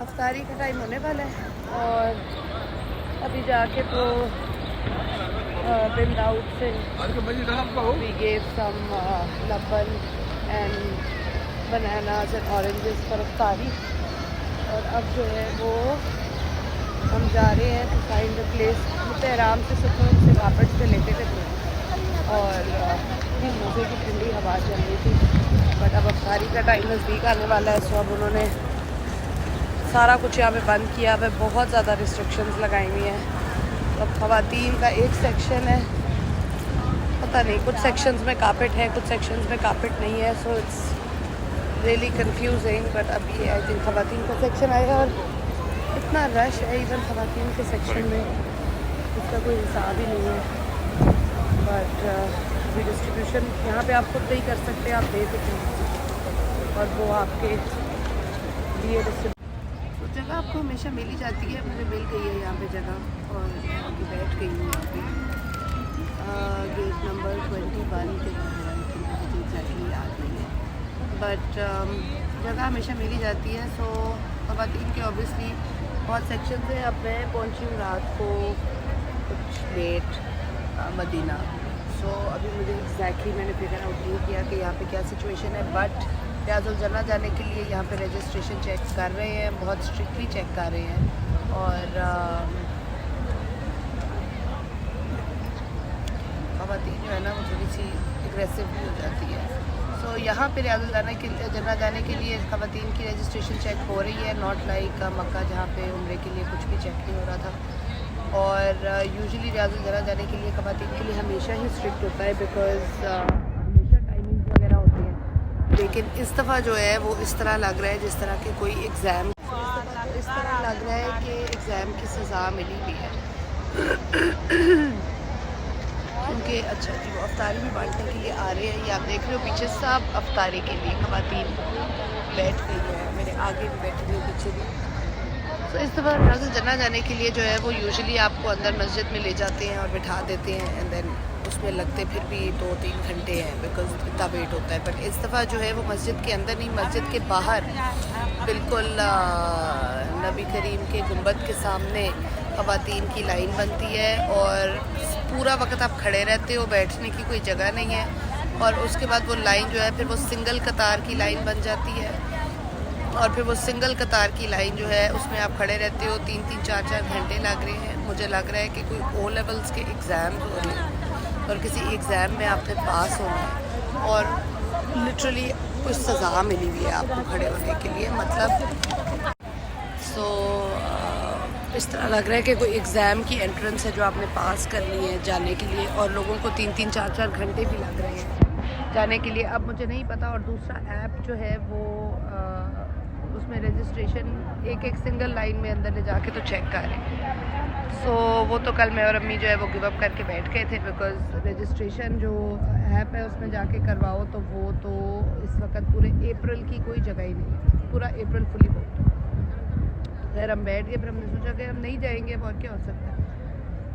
अफ्तारी का टाइम होने वाला है और अभी जाके तो बिन दाऊद से वी गेव सम लबन and bananas and oranges for अफ्तारी। और अब जो है वो हम जा रहे हैं टू फाइंड द प्लेस। मुझे आराम से सुकून से कापड़ से लेटे थे और भी मज़े की ठंडी हवा चल रही थी। बट अब अफ्तारी का टाइम नज़दीक आने वाला है, सो अब उन्होंने सारा कुछ यहाँ पे बंद किया है। बहुत ज़्यादा रिस्ट्रिक्शंस लगाई हुई हैं। अब ख़वातीन का एक सेक्शन है, पता नहीं कुछ सेक्शंस में कारपेट है, कुछ सेक्शंस में कारपेट नहीं है, so it's really confusing. But अभी आई थिंक ख़वातीन का सेक्शन आएगा और इतना रश है इवन ख़वातीन के सेक्शन में, इसका कोई हिसाब ही नहीं है। बट अभी डिस्ट्रीब्यूशन यहाँ पे आप खुद नहीं कर सकते, आप दे सकते हैं और वो आपके लिए तो जगह आपको हमेशा मिल ही जाती है। मुझे मिल गई है यहाँ पे जगह और अभी बैठ गई हूँ यहाँ पे गेट नंबर 21 के बाहर, मुझे एग्जैक्टली याद नहीं है। बट जगह हमेशा मिल ही जाती है। सो ख़वातीन के ऑब्वियसली बहुत सेक्शन है। अब मैं पहुँची हूँ रात को कुछ लेट मदीना। सो अभी मुझे एग्जैक्टली मैंने फिगर आउट नहीं किया कि यहाँ पे क्या सिचुएशन है। बट रियाजुल जन्ना जाने के लिए यहाँ पे रजिस्ट्रेशन चेक कर रहे हैं, बहुत स्ट्रिक्टली चेक कर रहे हैं। और ख़वातीन जो है ना वो थोड़ी सी एग्रेसिव भी हो जाती है। सो यहाँ पे रियाजुल जन्ना जाने के लिए ख़वातीन की रजिस्ट्रेशन चेक हो रही है, नॉट लाइक मक्का जहाँ पे उम्रे के लिए कुछ भी चेक नहीं हो रहा था। और यूजुअली रियाजुल जन्ना जाने के लिए ख़वातीन के लिए हमेशा ही स्ट्रिक्ट होता है, बिकॉज़ हमेशा टाइमिंग्स वगैरह होती हैं। लेकिन इस दफ़ा जो है वो इस तरह लग रहा है जिस तरह के कोई एग्ज़ाम, इस तरह लग रहा है कि एग्ज़ाम की सज़ा मिली हुई है। क्योंकि अच्छा जी वो अफ्तारी भी बांटने के लिए आ रहे हैं। ये आप देख रहे हो पीछे सब अफ्तारी के लिए ख़वातीन बैठ गई है, मेरे आगे भी बैठी हुई, पीछे भी। तो इस दफ़ा रियाजुल जन्ना जाने के लिए जो है वो यूजुअली आपको अंदर मस्जिद में ले जाते हैं और बिठा देते हैं एंड देन उसमें लगते फिर भी 2-3 घंटे हैं, बिकॉज इतना वेट होता है। बट इस दफ़ा जो है वो मस्जिद के अंदर नहीं, मस्जिद के बाहर बिल्कुल नबी करीम के गुंबद के सामने ख़वातीन की लाइन बनती है और पूरा वक्त आप खड़े रहते हो, बैठने की कोई जगह नहीं है। और उसके बाद वो लाइन जो है फिर वो सिंगल कतार की लाइन बन जाती है और फिर वो सिंगल कतार की लाइन जो है उसमें आप खड़े रहते हो। 3-3, 4-4 घंटे लग रहे हैं। मुझे लग रहा है कि कोई ओ लेवल्स के एग्ज़ाम हो रहे हैं और किसी एग्ज़ाम में आपने पास होना है और लिटरली कुछ सज़ा मिली हुई है आपको खड़े होने के लिए। मतलब सो इस तरह लग रहा है कि कोई एग्ज़ाम की एंट्रेंस है जो आपने पास करनी है जाने के लिए, और लोगों को 3-3, 4-4 घंटे भी लग रहे हैं जाने के लिए। अब मुझे नहीं पता। और दूसरा ऐप जो है वो उसमें रजिस्ट्रेशन एक सिंगल लाइन में अंदर ले जाके तो चेक कर रहे हैं। सो वो तो कल मैं और अम्मी जो है वो गिव अप करके बैठ गए थे, बिकॉज़ रजिस्ट्रेशन जो ऐप है उसमें जाके करवाओ तो वो तो इस वक्त पूरे अप्रैल की कोई जगह ही नहीं है, पूरा अप्रैल फुली बुक। फिर हम बैठ गए, फिर हमने सोचा कि हम नहीं जाएंगे, और क्या हो सकता है।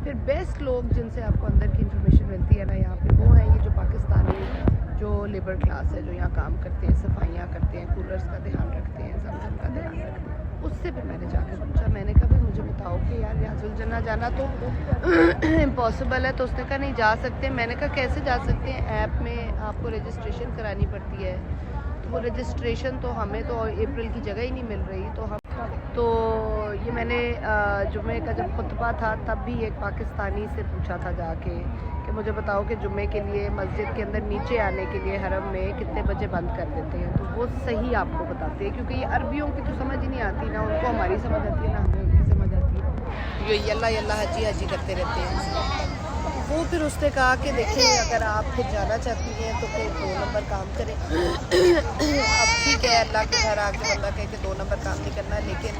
फिर बेस्ट लोग जिनसे आपको अंदर की इन्फॉर्मेशन मिलती है ना यहाँ पे, वो हैं ये जो पाकिस्तानी जो लेबर क्लास है, जो यहाँ काम करते हैं, सफाइयाँ करते हैं, कूलर्स का ध्यान रखते हैं, ज़मज़म का ध्यान रखते हैं। उससे फिर मैंने जाकर पूछा, मैंने कहा भाई मुझे बताओ कि यार रियाजुल जन्ना जाना तो इम्पॉसिबल है। तो उसने कहा नहीं जा सकते। मैंने कहा कैसे जा सकते हैं, ऐप में आपको रजिस्ट्रेशन करानी पड़ती है। तो वो रजिस्ट्रेशन तो हमें तो अप्रैल की जगह ही नहीं मिल रही। तो ये मैंने जुम्मे का जब खुतबा था तब भी एक पाकिस्तानी से पूछा था जाके कि मुझे बताओ कि जुम्मे के लिए मस्जिद के अंदर नीचे आने के लिए हरम में कितने बजे बंद कर देते हैं। तो वो सही आपको बताते हैं, क्योंकि ये अरबियों की तो समझ ही नहीं आती, ना उनको हमारी समझ आती है ना हमें उनकी समझ आती है। ये यल्ला यल्ला हजी हजी करते रहते हैं। वो फिर उसने कहा कि देखिए अगर आप फिर जाना चाहती हैं तो फिर 2 नंबर काम करें। अब ठीक है, अल्लाह के घर आके बंदा कहे कि 2 नंबर काम नहीं करना, लेकिन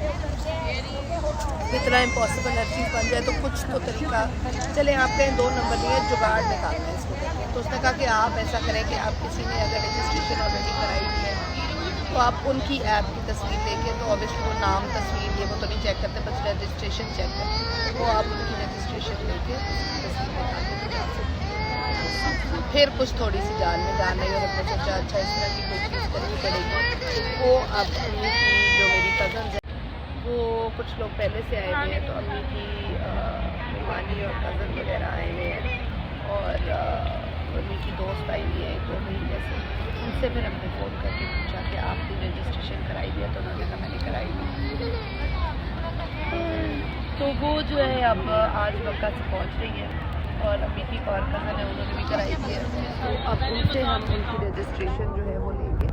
इतना इम्पॉसिबल हर चीज़ बन जाए तो कुछ तो तरीका चले। आप कहें 2 नंबर नहीं है, जुगाड़ निकालना है इसको करके। तो उसने कहा कि आप ऐसा करें कि आप किसी ने अगर रजिस्ट्रेशन ऑलरेडी कराई हुई है तो आप उनकी ऐप की तस्वीर देखें, तो ऑब्वियसली वो नाम तस्वीर ये वो तो नहीं चेक करते, बस रजिस्ट्रेशन चेक करते हैं। तो आप उनकी रजिस्ट्रेशन लेके तस्वीर निकाल के फिर कुछ थोड़ी सी जान में जान नहीं, और हमने सोचा अच्छा इस तरह की कोई चीज़ करनी पड़ेगी। वो अब उन्हीं की जो मेरी कज़न है कुछ लोग पहले से आए हुए हैं, तो अम्मी की मेहमानी और कज़न वगैरह आए हुए हैं, और अम्मी की दोस्त आई हुई है 2 महीने से। उनसे फिर हमने फ़ोन करके पूछा कि आपने रजिस्ट्रेशन कराई हुई है, तो उन्होंने कहा मैंने कराई हुई। तो वो जो है अब आज मक्का से पहुँच रही है, और अम्मी की और कज़न है उन्होंने भी कराई थी। तो अब उनसे हम उनकी रजिस्ट्रेशन जो है वो लेंगे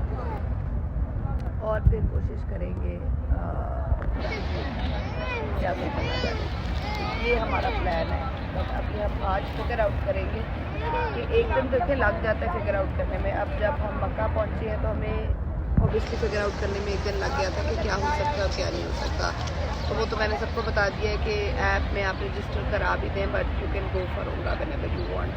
और फिर कोशिश करेंगे क्या ये हमारा प्लान है। बट अभी हम आज फिगर आउट करेंगे कि एक दिन देखिए लग जाता है फिगर आउट करने में। अब जब हम मक्का पहुँचे हैं तो हमें ऑब्वियसली फिगर आउट करने में एक दिन लग गया था कि क्या हो सकता है और क्या नहीं हो सकता। तो वो तो मैंने सबको बता दिया है कि ऐप में आप रजिस्टर करा भी दें, but you can go for उम्रा whenever you want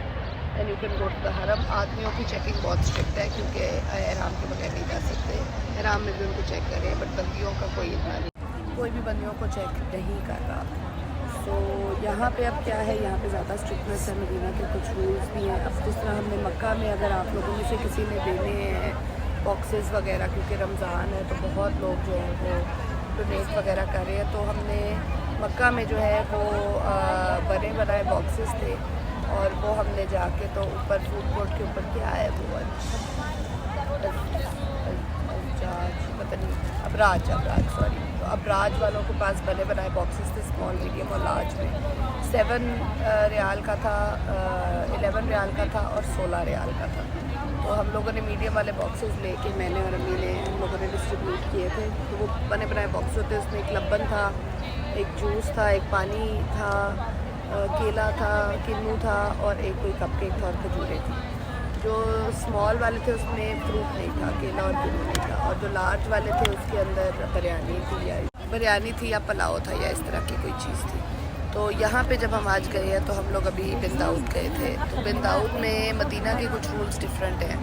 and you can go to the हरम। आदमियों की चेकिंग बहुत स्ट्रिक्ट है क्योंकि एहराम के बगैर नहीं जा सकते। एहराम में भी उनको चेक करें, बट बंदियों का कोई इतना नहीं, कोई भी बंदियों को चेक नहीं कर रहा। तो यहाँ पे अब क्या है, यहाँ पे ज़्यादा स्ट्रिक्टनेस है। मदीना के कुछ रूल्स भी हैं। अब जिस तरह हमने मक्का में अगर आप लोगों में से किसी ने देने हैं बॉक्सेस वगैरह, क्योंकि रमज़ान है तो बहुत लोग जो हैं वो डोनेट वगैरह कर रहे हैं, तो हमने मक्का में जो है वो बने बनाए बॉक्सेस थे, और वो हमने जाके तो ऊपर फूड कोर्ट के ऊपर क्या है वो पता नहीं अबराज सॉरी, तो अबराज वालों के पास बने बनाए बॉक्सेस थे, स्मॉल मीडियम और लार्ज में। 7 रियाल का था, 11 रियाल का था और 16 रियाल का था। तो हम लोगों ने मीडियम वाले बॉक्सेस लेके, मैंने और अम्मी ने, हम लोगों ने डिस्ट्रीब्यूट किए थे। तो वो बने बनाए बॉक्स होते, उसमें एक लब्बन था, एक जूस था, एक पानी था, केला था, किन्नू था, और एक कोई कपकेक था और खजूरें थी। जो स्मॉल वाले थे उसमें फ्रूट नहीं था, केला और किन्नू नहीं था, और जो लार्ज वाले थे उसके अंदर बिरयानी थी या पुलाव था या इस तरह की कोई चीज़ थी। तो यहाँ पे जब हम आज गए हैं तो हम लोग अभी बिन दाऊद गए थे। तो बिन दाऊद में मदीना के कुछ रूल्स डिफरेंट हैं।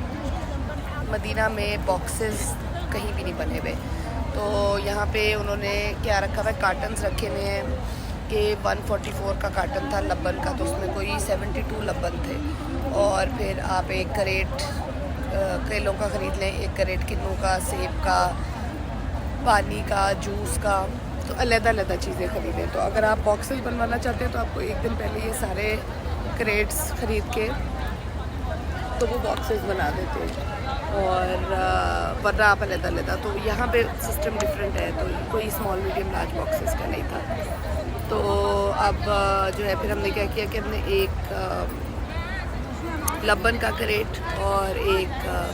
मदीना में बॉक्सेस कहीं भी नहीं बने हुए। तो यहाँ पे उन्होंने क्या रखा हुआ है, कार्टन्स रखे हुए हैं कि 144 का कार्टन था लब्बन का, तो उसमें कोई 72 लब्बन थे। और फिर आप एक करेट केलों का ख़रीद लें, एक करेट किन्नू का, सेब का, पानी का, जूस का, तो अलग-अलग चीज़ें ख़रीदें। तो अगर आप बॉक्सेस बनवाना चाहते हैं तो आपको एक दिन पहले ये सारे क्रेट्स ख़रीद के तो वो बॉक्सेस बना देते हैं, और वरना आप अलग-अलग। तो यहाँ पे सिस्टम डिफरेंट है, तो कोई स्मॉल मीडियम लार्ज बॉक्सेस का नहीं था। तो अब जो है फिर हमने क्या किया कि हमने एक लब्बन का करेट और एक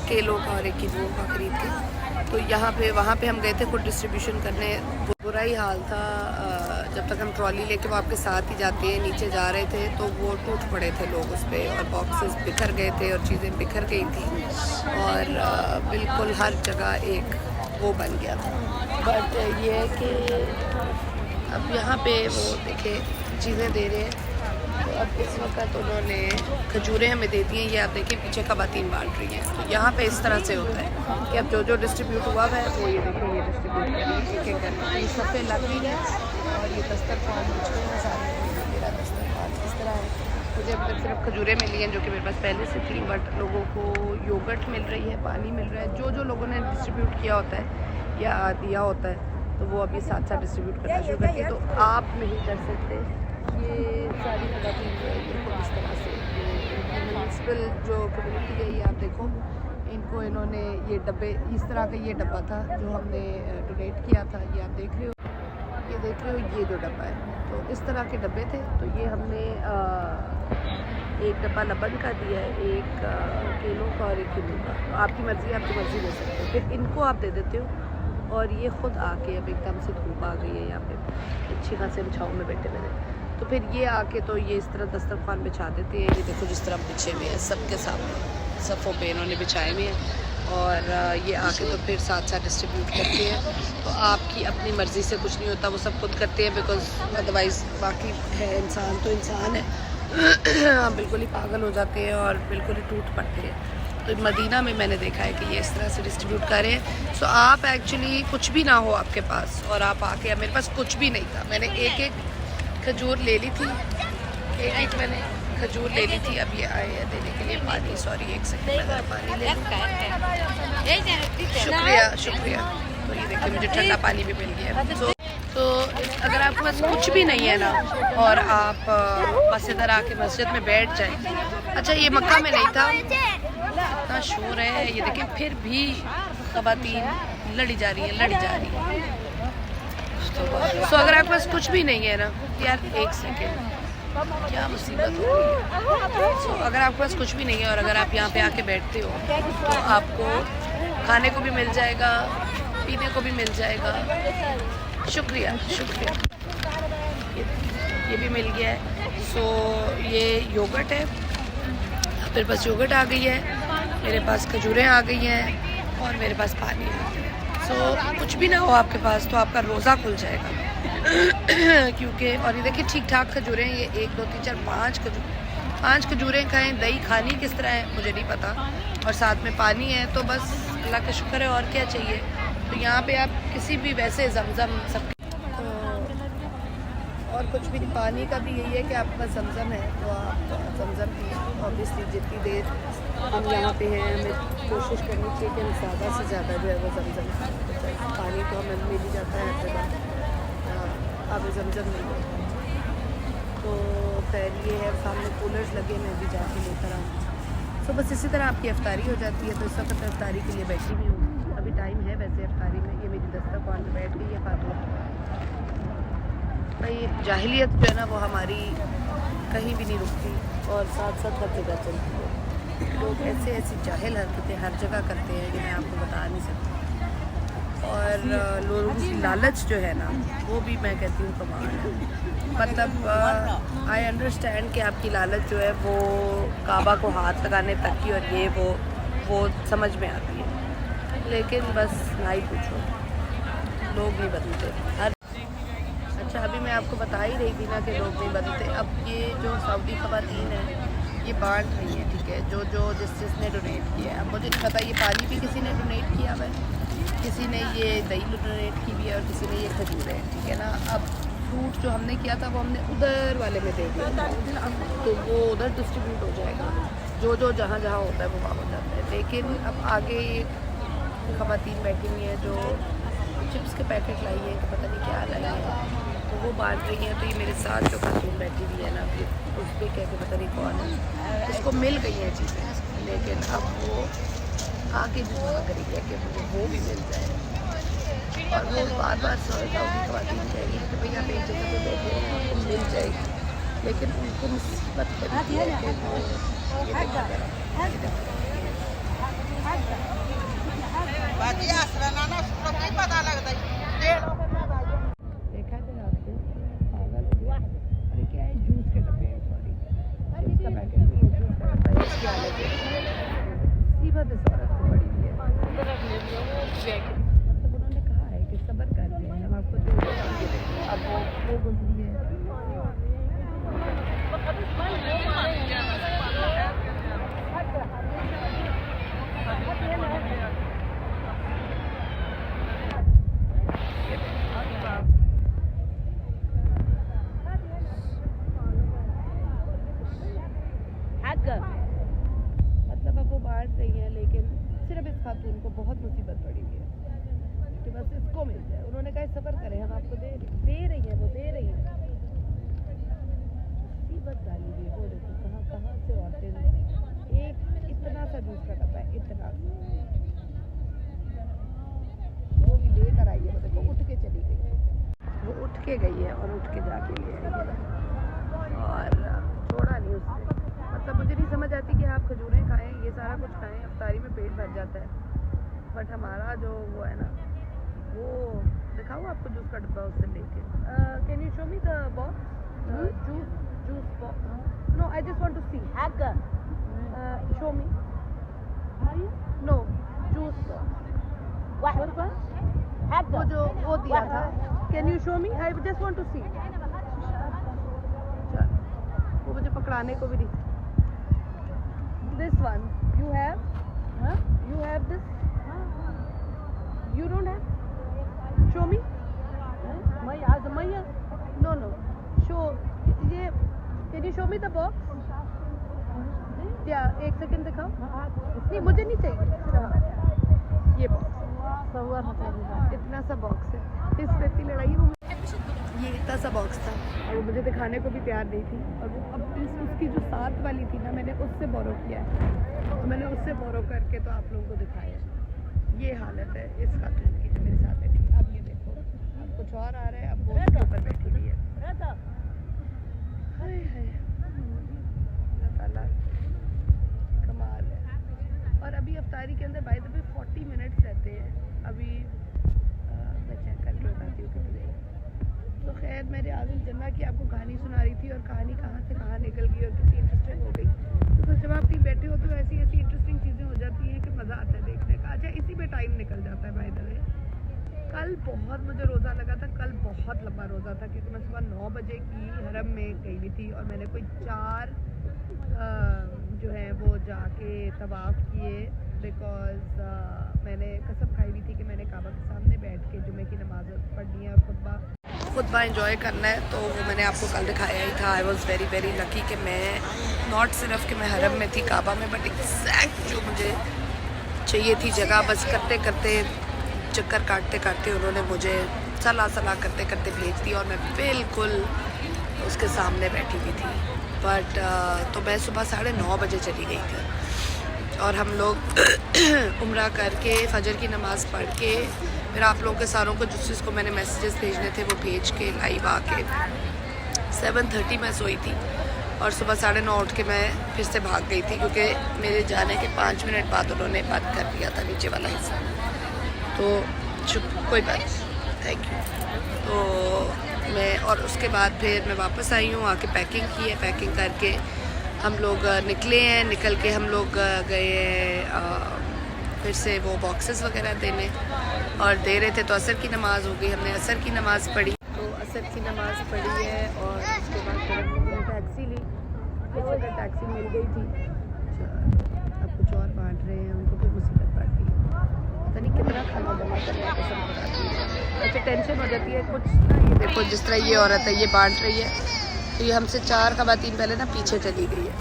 केलों का और एक किन्नू का ख़रीद के, तो यहाँ पे वहाँ पे हम गए थे खुद डिस्ट्रीब्यूशन करने। बुरा ही हाल था। जब तक हम ट्रॉली लेके वो आपके साथ ही जाते हैं, नीचे जा रहे थे तो वो टूट पड़े थे लोग उस पर, और बॉक्सेस बिखर गए थे और चीज़ें बिखर गई थी, और बिल्कुल हर जगह एक वो बन गया था। बट ये है कि अब यहाँ पे वो देखे चीज़ें दे रहे हैं। तो अब इस वक्त उन्होंने खजूरें हमें दे दी हैं, ये आप देखिए पीछे ख़वातीन बांट रही हैं। तो यहाँ पे इस तरह से होता है कि अब जो डिस्ट्रीब्यूट हुआ है वो ये देखिए ये डिस्ट्रीब्यूट करिए एक एक करके। ये सफ़े लग रही है, और ये दस्तरखान बिछे हैं सारे। मेरा दस्तरखान इस तरह है। मुझे अब तक सिर्फ खजूरें मिली हैं जो कि मेरे पास पहले से थी, बट लोगों को योगर्ट मिल रही है, पानी मिल रहा है। जो लोगों ने डिस्ट्रीब्यूट किया होता है या दिया होता है तो वो अभी साथ साथ डिस्ट्रीब्यूट करना शुरू करती है। तो आप नहीं कर सकते। ये सारी ख़वातीन जो है इनको इस तरह से म्यूनसिपल जो कम्युनिटी है, ये आप देखो इनको इन्होंने ये डब्बे, इस तरह का ये डब्बा था जो हमने डोनेट किया था, ये आप देख रहे हो, ये देख रहे हो ये जो डब्बा है, तो इस तरह के डब्बे थे। तो ये हमने एक डब्बा लबन का दिया है, एक केलों का और एक किन्नू का। तो आपकी मर्ज़ी, आपकी मर्ज़ी ले सकते हो। फिर इनको आप दे देते हो, और ये ख़ुद आके अब एकदम से धूप आ गई है यहाँ पे, अच्छी खासी हम छाँव में बैठे हुए थे। तो फिर ये आके तो ये इस तरह दस्तरखान बिछा देते हैं। ये देखो जिस तरह बिछे हुए हैं सबके सामने, सफ़ों पे इन्होंने बिछाए हुए हैं, और ये आके तो फिर साथ साथ डिस्ट्रीब्यूट करते हैं। तो आपकी अपनी मर्ज़ी से कुछ नहीं होता, वो सब खुद करते हैं, बिकॉज़ अदरवाइज़ बाकी है इंसान तो इंसान है बिल्कुल ही पागल हो जाते हैं और बिल्कुल ही टूट पड़ते हैं। तो मदीना में मैंने देखा है कि ये इस तरह से डिस्ट्रीब्यूट कर रहे हैं। सो आप एक्चुअली कुछ भी ना हो आपके पास और आप आके, अब मेरे पास कुछ भी नहीं था, मैंने एक खजूर ले ली थी, एक मैंने खजूर ले ली थी। अब ये आए हैं देने के लिए पानी। सॉरी एक सेकंड, मैं पानी ले लूँ। शुक्रिया। तो ये देखिए मुझे ठंडा पानी भी मिल गया। तो इस अगर आपके पास कुछ भी नहीं है ना और आप बस इधर आके मस्जिद में बैठ जाए। अच्छा ये मक्का में नहीं था, इतना शोर है ये देखें, फिर भी ख़वातीन लड़ी जा रही है। सो अगर आपके पास कुछ भी नहीं है ना यार, एक सेकेंड, क्या मुसीबत हो रही है। सो अगर आपके पास कुछ भी नहीं है और अगर आप यहाँ पे आके बैठते हो तो आपको खाने को भी मिल जाएगा, पीने को भी मिल जाएगा। शुक्रिया ये भी मिल गया है। सो ये योगर्ट है, मेरे पास योगर्ट आ गई है, मेरे पास खजूरें आ गई हैं और मेरे पास पानी है। सो कुछ भी ना हो आपके पास तो आपका रोज़ा खुल जाएगा। क्योंकि और ये देखिए ठीक ठाक खजूरें, ये 1 2 3 4 5 खजूरें खाएं। दही खानी किस तरह है मुझे नहीं पता, और साथ में पानी है, तो बस अल्लाह का शुक्र है, और क्या चाहिए। तो यहाँ पे आप किसी भी वैसे जमजम सब और कुछ भी नहीं, पानी का भी यही है कि आपके पास जमजम है तो आप जमजम पिए। ऑब्वियसली जितनी देर हम यहाँ पे हैं हमें कोशिश करनी चाहिए कि हम ज़्यादा से ज़्यादा जो है वो जमजम खाएं। पानी तो हमें मिल ही जाता है हर जगह, अब जमजम मिल जाता। तो खैर ये है, सामने कूलर्स लगे, मैं भी जाके लेकर आऊँ। तो बस इसी तरह आपकी अफ्तारी हो जाती है। तो इस वक्त अफ्तारी के लिए बैठी हुई हूँ, अभी टाइम है वैसे अफ्तारी में। ये मेरी दस्तरखान पे बैठ गई है खातून। भाई जाहिलियत जो है ना वो हमारी कहीं भी नहीं रुकती और साथ साथ हर जगह चलती है। लोग ऐसी जाहिल हरकतें हर जगह करते हैं कि मैं आपको बता नहीं सकती। और लोगों की लालच जो है ना वो भी मैं कहती हूँ कमाल है। मतलब आई अंडरस्टैंड कि आपकी लालच जो है वो काबा को हाथ लगाने तक की और ये वो समझ में आती है, लेकिन बस ना ही पूछो, लोग नहीं बदलते हर। अच्छा अभी मैं आपको बता ही रही थी ना कि लोग नहीं बदलते। अब ये जो सऊदी ख़वातीन है ये बांट रही हैं, ठीक है, जो जिसने डोनेट किया है। अब मुझे नहीं पता ये पानी भी किसी ने डोनेट किया हुआ है, किसी ने ये दही डोनेट की भी है और किसी ने ये खजूर है, ठीक है ना। अब फ्रूट जो हमने किया था वो हमने उधर वाले में दे दिया, तो वो उधर डिस्ट्रीब्यूट हो जाएगा, जो जहाँ होता है वो वहाँ हो जाता है। लेकिन अब आगे ख़वातीन बैठी हुई हैं जो चिप्स के पैकेट लाई हैं, तो पता नहीं क्या लाई हैं, तो वो बांट रही हैं। तो ये मेरे साथ जो खातून बैठी हुई है ना, उस पर कह के पता नहीं कौन है, उसको मिल गई हैं चीज़ें, लेकिन अब वो आगे भी दुआ करेगी कि मुझे वो भी मिल जाए। और वो बार सऊदी ख़वातीन कहेगी कि भैया आप एक जगह पे बैठे हैं आपको मिल जाएगी, लेकिन उनको मुसीबत पड़ती है कि वो पता लगता है। मतलब उन्होंने कहा है कि सब्र कर लें, हम आपको जो देंगे। अब वो गुजरी है। मतलब अब वो बांट रही है, लेकिन सिर्फ इस खातून को बहुत मुसीबत पड़ी हुई है कि बस इसको मिल जाए। उन्होंने कहा सब्र करें, हम आपको दे रही है, वो दे रही है। मुसीबत डाली हुई है, वो देखो कहाँ से औरतें, एक इतना सा जूस का डब्बा है, इतना वो भी लेकर आई है। वो देखो उठ के चली गई, वो उठ के गई है और उठ के जाके ले आई है और छोड़ा नहीं उसने। मतलब मुझे नहीं समझ आती कि आप खजूरें खाएं, ये सारा कुछ खाएं, अफ्तारी में पेट भर जाता है, बट हमारा जो वो है ना, वो दिखाऊँ आपको जूस का डब्बा उससे लेके। Can you show me the box, juice box? No, I just want to see. Show me. No, juice box वो जो वो दिया था, can you show me? I just want to see. वो मुझे पकड़ाने को भी नहीं। This one you have? Huh? You have this? You don't have? Show me. Maya. No. Show. ये can you show me the box? Yeah, एक second दिखाओ। नहीं मुझे नहीं चाहिए। ये बॉक्स इतना सा बॉक्स है, इस पे इतनी लड़ाई। वो ये छोटा सा बॉक्स था और वो मुझे दिखाने को भी तैयार नहीं थी, और वो अब उसकी जो साथ वाली थी ना, मैंने उससे बोरो किया है, तो मैंने उससे बोरो करके तो आप लोगों को दिखाया। ये हालत है इस खातून की जो मेरे साथ बैठी है। अब ये देखो, अब कुछ और आ रहा है, अब वो उसके ऊपर बैठी हुई है। हाय हाय, अल्लाह ताला कमाल है। और अभी अफ्तारी के अंदर बाय द वे 40 मिनट्स रहते हैं। अभी मैं चेक करके बताती हूँ कितने। तो खैर, मेरे आज़म जन्ना की आपको कहानी सुना रही थी, और कहानी कहाँ से कहाँ निकल गई और कितनी इंटरेस्टिंग हो गई। तो जब आप कहीं बैठे हो तो ऐसी ऐसी इंटरेस्टिंग चीज़ें हो जाती हैं कि मज़ा आता है देखने का। अच्छा, इसी पे टाइम निकल जाता है बाय द वे। कल बहुत मुझे रोज़ा लगा था, कल बहुत लंबा रोज़ा था, क्योंकि मैं सुबह 9 बजे की हरम में गई हुई थी, और मैंने कोई 4 जो है वो जाके तवाफ़ किए, बिकॉज़ मैंने कसम खाई हुई थी कि मैंने काबा के सामने बैठ के जुमे की नमाज़ पढ़नी है और खुतबा एंजॉय करना है। तो वो मैंने आपको कल दिखाया ही था। I was very very lucky कि मैं नॉट सिर्फ कि मैं हरम में थी काबा में, बट एग्जैक्ट जो मुझे चाहिए थी जगह, बस करते करते चक्कर काटते काटते उन्होंने मुझे सलाह करते करते भेज दिया, और मैं बिल्कुल उसके सामने बैठी हुई थी। बट तो मैं सुबह 9:30 बजे चली गई थी, और हम लोग उम्रा करके फजर की नमाज़ पढ़ के फिर आप लोगों के सारों को जिसको मैंने मैसेजेस भेजने थे वो भेज के लाइव आके 7:30 में सोई थी, और सुबह 9:30 उठ के मैं फिर से भाग गई थी, क्योंकि मेरे जाने के 5 मिनट बाद उन्होंने बंद कर दिया था नीचे वाला हिस्सा। तो चुप, कोई बात नहीं, थैंक यू। तो मैं, और उसके बाद फिर मैं वापस आई हूँ, आके पैकिंग की है। पैकिंग करके हम लोग निकले हैं। निकल के हम लोग गए फिर से वो बॉक्सेस वगैरह देने, और दे रहे थे तो असर की नमाज़ हो गई। हमने असर की नमाज़ पढ़ी, तो असर की नमाज़ पढ़ी है, और उसके बाद फिर हम लोगों ने टैक्सी ली। कुछ अगर टैक्सी मिल गई थी, अब कुछ और बांट रहे हैं, उनको फिर मुसीबत बांटी। पता नहीं कितना खाना जमा करने की कसम बताती है। अच्छा, टेंशन हो जाती है कुछ ना। ये देखो, जिस तरह ये औरत है, ये बांट रही है, तो ये हमसे 4 ख़वातीन पहले ना पीछे चली गई है।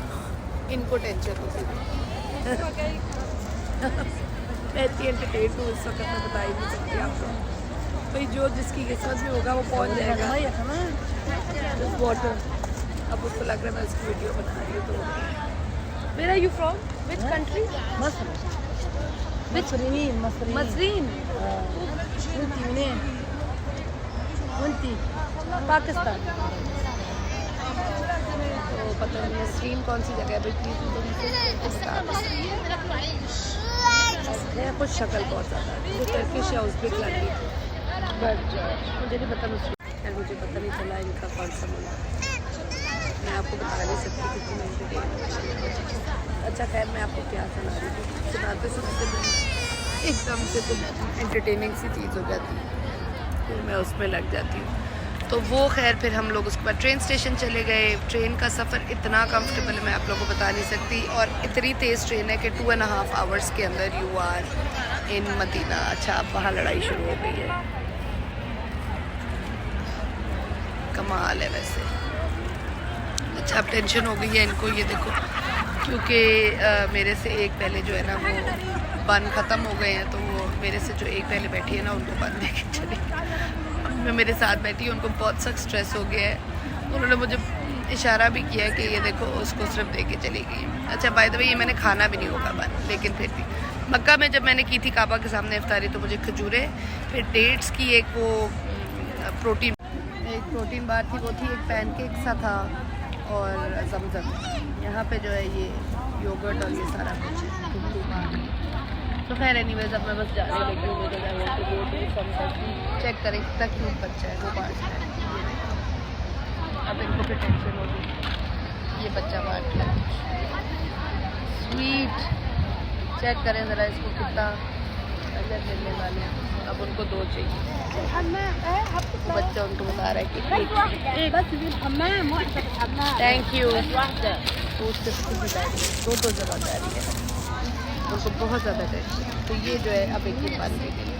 इनको टेंशन होती है। मैं इतनी एंटरटेन हूँ इस वक्त, मैं बता ही नहीं सकती आपको। भाई जो जिसकी किस्मत में होगा वो पहुँच जाएगा। वाटर, अब उसको लग रहा है मैं इसकी वीडियो बना रही हूँ। तो where are you from, which country? मसरीन। पाकिस्तान। तो पता नहीं मसरीन कौन सी जगह है भाई, प्लीज़ मेरा कुछ शक्ल बहुत ज़्यादा मुझे टर्किश या उज़्बेक लग रही थी, बट मुझे नहीं पता मुझे मुझे पता नहीं चला इनका कौन सा मुल्क। मैं आपको बता नहीं सकती क्योंकि मैं एंटरटेन। अच्छा खैर, मैं आपको क्या सुना रही थी, सुनाते सुनाते एकदम से तो एंटरटेनिंग सी चीज़ हो जाती है, फिर मैं उसमें लग जाती हूँ। तो वो खैर फिर हम लोग उसके बाद ट्रेन स्टेशन चले गए। ट्रेन का सफ़र इतना कंफर्टेबल है मैं आप लोगों को बता नहीं सकती, और इतनी तेज़ ट्रेन है कि 2.5 आवर्स के अंदर यू आर इन मदीना। अच्छा, अब वहाँ लड़ाई शुरू हो गई है, कमाल है वैसे। अच्छा, अब टेंशन हो गई है इनको, ये देखो, क्योंकि मेरे से एक पहले जो है ना वो बन ख़त्म हो गए हैं, तो वो मेरे से जो एक पहले बैठी है ना उनको बन दे के चली। मैं मेरे साथ बैठी हूँ, उनको बहुत सख्त स्ट्रेस हो गया है। उन्होंने मुझे इशारा भी किया कि ये देखो उसको सिर्फ दे के चली गई। अच्छा, बाय द वे ये मैंने खाना भी नहीं होगा बन, लेकिन फिर भी मक्का में जब मैंने की थी काबा के सामने इफ्तारी, तो मुझे खजूरें, फिर डेट्स की एक वो प्रोटीन बार थी, वो थी, एक पैनकेक सा था, और जमजम। यहाँ पे जो है ये योगर्ट और ये सारा कुछ है। तो खैर एनीवेज, अब मैं बस जाने लगी हूँ। चेक करें कितना क्यूट बच्चा है, वो बांट रहा है। ये देखो, अब इनको फिर टेंशन होगी, ये बच्चा बांट रहा है स्वीट। चेक करें ज़रा इसको कितना नजर मिलने वाले हैं। अब उनको 2 चाहिए, बच्चा उनको बता रहा है कि थैंक यू। तो उससे दो जवाबदारी है, उनको बहुत ज़्यादा टेंशन। तो ये जो है अब एक ही पानी के लिए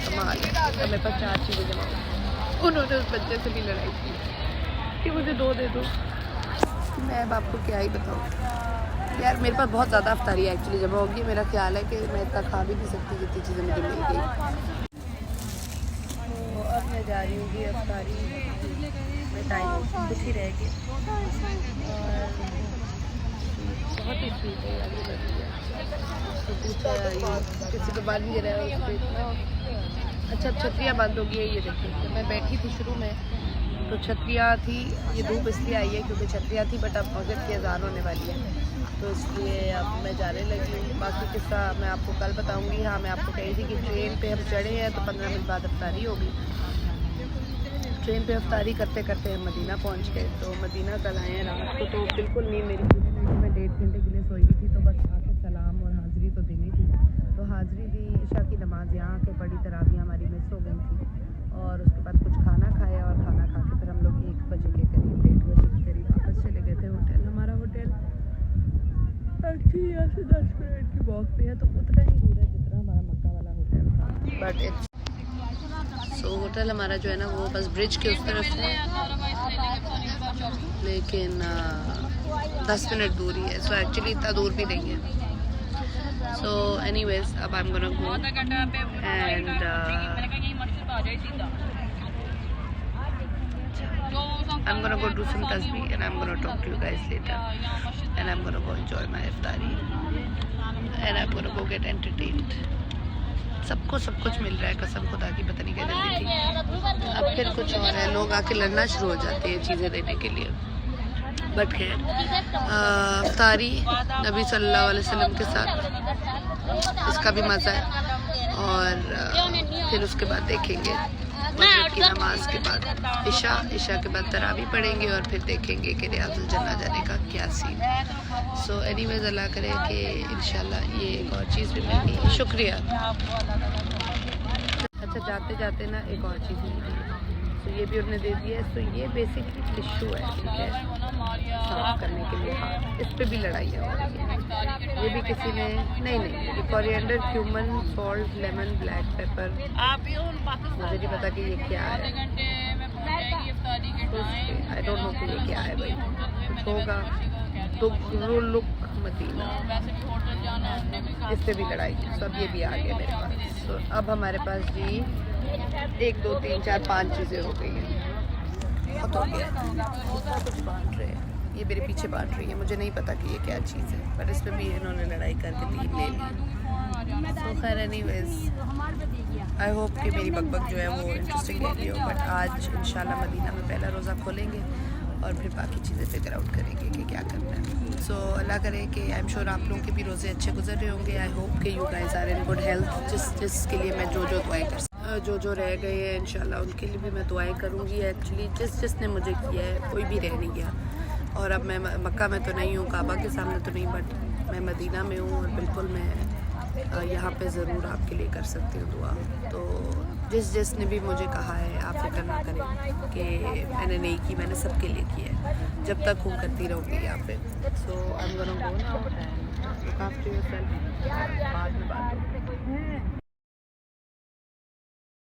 कमाल है। मेरे पास 4 चीज़ें जमा हो। उन्होंने उस बच्चे से भी लड़ाई की कि मुझे 2 दे दो। मैं अब आपको क्या ही बताऊँ यार, मेरे पास बहुत ज़्यादा अफ्तारी एक्चुअली जमा होगी। मेरा ख्याल है कि मैं इतना खा भी नहीं सकती जितनी चीज़ें मुझे मिल गई। जा रही हूँ कि अफ्तारी में टाइम कुछ ही रह गया और बहुत ही स्वीट है यार ये लड़की। तो पूछा किसी पे बांध नहीं रहा है उस पर इतना अच्छा छतरियाँ बंद हो गई है। ये देखिए मैं बैठी थी शुरू में तो छतरियाँ थी, ये धूप इसलिए आई है क्योंकि छतरियाँ थी बट अब मगरब की अज़ान होने वाली है तो इसलिए अब मैं जाने लगी हूँ। बाकी किस्सा मैं आपको कल बताऊँगी। हाँ मैं आपको कही थी कि ट्रेन पे हम चढ़े हैं तो 15 मिनट बाद अफ्तारी होगी। ट्रेन पे अफ्तारी करते करते हम मदीना पहुँच गए। तो मदीना कल आए हैं रात को तो बिल्कुल नींद मेरी पूरी नहीं थी। मैं 1.5 घंटे के लिए सोई हुई थी तो बस आके सलाम और हाज़िरी तो देनी थी। तो हाज़िरी दी, ईशा की नमाज़ यहाँ आके पढ़ी, तरावी हमारी मिस हो गई थी और उसके बाद कुछ खाना खाया और खाना खा के फिर हम लोग 1 बजे के करीब 1:30 बजे के करीब वापस चले गए थे होटल। हमारा होटल यहाँ से 10 मिनट की वॉक पे है तो उतना ही दूर है जितना हमारा मक्का वाला होटल था। बट इट्स सो होटल हमारा जो है ना वो बस ब्रिज के उस तरफ है लेकिन 10 मिनट दूर ही है। सो एक्चुअली इतना दूर भी नहीं है। So anyways, अब I'm gonna go and I'm gonna go do some tasbih and I'm gonna talk to you guys later and I'm gonna go enjoy my iftari and I'm gonna go get entertained. सबको सब कुछ मिल रहा है कसम खुदा की, पता नहीं क्या जल्दी थी। अब फिर कुछ और है, लोग आके लड़ना शुरू हो जाते हैं चीज़ें देने के लिए। बट खैर अफ्तारी नबी सल्लल्लाहु अलैहि वसल्लम के साथ इसका भी मज़ा है और फिर उसके बाद देखेंगे मगरिब की नमाज के बाद ईशा के बाद तरावी पढ़ेंगे और फिर देखेंगे कि रियाजुल जन्नह जाने का क्या सीन है। सो एनीवेज अल्लाह करे कि इंशाल्लाह ये एक और चीज़ भी मिल गई। शुक्रिया। अच्छा जाते जाते ना एक और चीज़ मिल गई तो ये भी उन्होंने दे दिया है। तो ये बेसिकली टिश्यू है, ठीक है, साफ करने के लिए हाथ। इस पे भी लड़ाइयाँ हो रही हैं। ये भी किसी ने नहीं ये coriander, cumin, salt, lemon, black pepper, मुझे नहीं पता कि ये क्या है। आई डोंट नो कि ये क्या है भाई, कुछ होगा। तो लुक मदीना, इस पे भी लड़ाई है। सब ये भी आ गया मेरे पास। तो अब हमारे पास जी 1 2 3 4 5 चीज़ें हो गई हैं। बहुत हो गया, इतना कुछ बांट रहे हैं। ये मेरे पीछे बांट रही है, मुझे नहीं पता कि ये क्या चीज़ है पर इसमें भी इन्होंने लड़ाई करके 3 ले ली। तो खैर एनीवेज आई होप कि मेरी बकबक जो है वो इंटरेस्टिंग लगी हो। बट आज इंशाल्लाह मदीना में पहला रोज़ा खोलेंगे और फिर बाकी चीज़ें फिगर आउट करेंगे कि क्या करना है। सो अल्लाह करे कि आई एम श्योर आप लोगों के भी रोज़े अच्छे गुजर रहे होंगे। आई होप कि you guys are in good health. जिसके लिए मैं जो दुआएं जो रह गए हैं इंशाल्लाह उनके लिए भी मैं दुआएं करूँगी। एक्चुअली जिसने मुझे किया है कोई भी रह नहीं गया। और अब मैं मक्का में तो नहीं हूँ, काबा के सामने तो नहीं, बट मैं मदीना में हूँ और बिल्कुल मैं यहाँ पे ज़रूर आपके लिए कर सकती हूँ दुआ। तो जिसने भी मुझे कहा है आप फिक्र ना करें कि मैंने नहीं की, मैंने सबके लिए किया है। जब तक हूँ करती रहूँगी यहाँ पे। So I am gonna go now and look after yourself. बाद में बात होगी।